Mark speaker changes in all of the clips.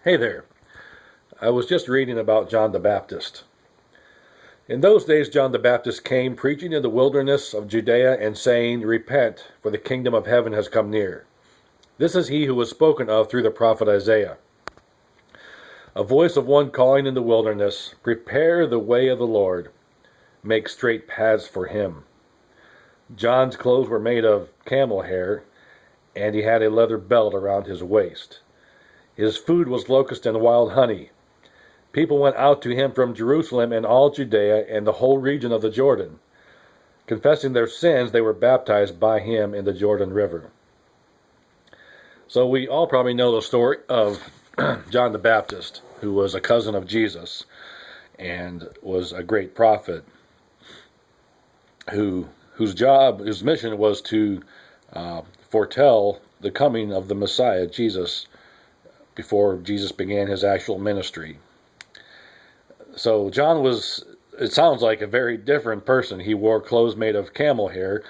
Speaker 1: Hey there. I was just reading about John the Baptist. In those days, John the Baptist came preaching in the wilderness of Judea and saying, "Repent, for the kingdom of heaven has come near." This is he who was spoken of through the prophet Isaiah. A voice of one calling in the wilderness, "Prepare the way of the Lord, make straight paths for him." John's clothes were made of camel hair, and he had a leather belt around his waist. His food was locust and wild honey. People went out to him from Jerusalem and all Judea and the whole region of the Jordan. Confessing their sins, they were baptized by him in the Jordan River. So we all probably know the story of John the Baptist, who was a cousin of Jesus and was a great prophet whose mission was to foretell the coming of the Messiah, Jesus, before Jesus began his actual ministry. So John was, it sounds like, a very different person. He wore clothes made of camel hair,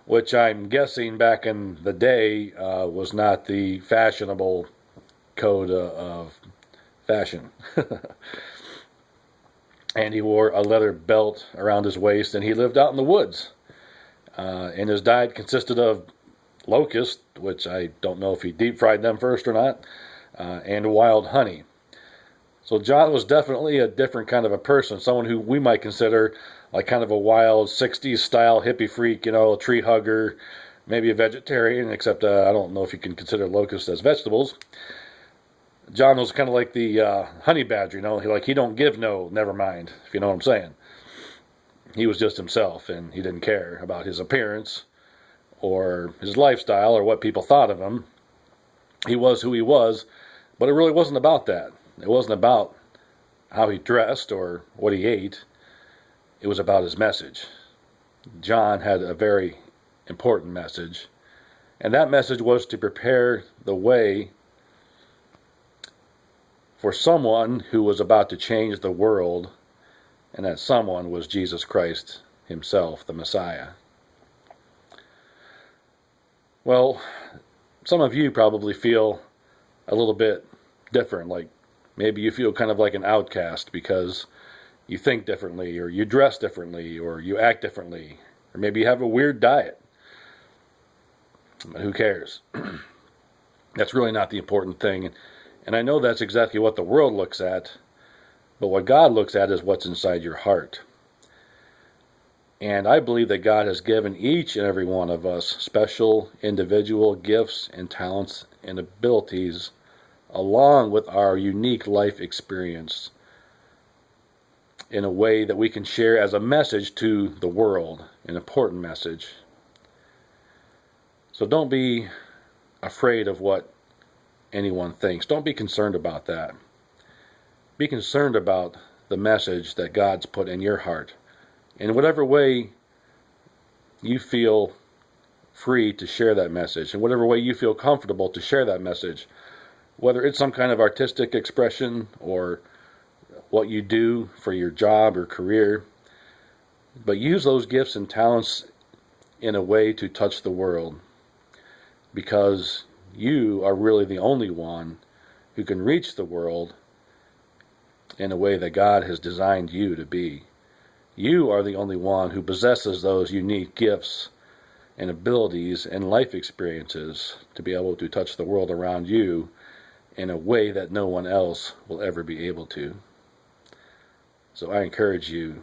Speaker 1: which I'm guessing back in the day was not the fashionable code of fashion. And he wore a leather belt around his waist, and he lived out in the woods. And his diet consisted of locusts, which I don't know if he deep fried them first or not, and wild honey. So John was definitely a different kind of a person, someone who we might consider like kind of a wild 60s style hippie freak, a tree hugger, maybe a vegetarian, except I don't know if you can consider locusts as vegetables. John was kind of like the honey badger, he don't give no, never mind, if you know what I'm saying. He was just himself, and he didn't care about his appearance or his lifestyle or what people thought of him. He was who he was, but it really wasn't about that. It wasn't about how he dressed or what he ate. It was about his message. John had a very important message, and that message was to prepare the way for someone who was about to change the world, and that someone was Jesus Christ himself, the Messiah. Well, some of you probably feel a little bit different, like maybe you feel kind of like an outcast because you think differently, or you dress differently, or you act differently, or maybe you have a weird diet. But who cares? That's really not the important thing. And I know that's exactly what the world looks at, but what God looks at is what's inside your heart. And I believe that God has given each and every one of us special individual gifts and talents and abilities along with our unique life experience in a way that we can share as a message to the world, an important message. So don't be afraid of what anyone thinks. Don't be concerned about that. Be concerned about the message that God's put in your heart. In whatever way you feel free to share that message, in whatever way you feel comfortable to share that message, whether it's some kind of artistic expression or what you do for your job or career, but use those gifts and talents in a way to touch the world, because you are really the only one who can reach the world in a way that God has designed you to be. You are the only one who possesses those unique gifts and abilities and life experiences to be able to touch the world around you in a way that no one else will ever be able to. So I encourage you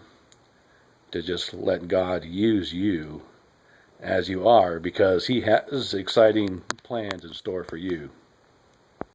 Speaker 1: to just let God use you as you are, because He has exciting plans in store for you.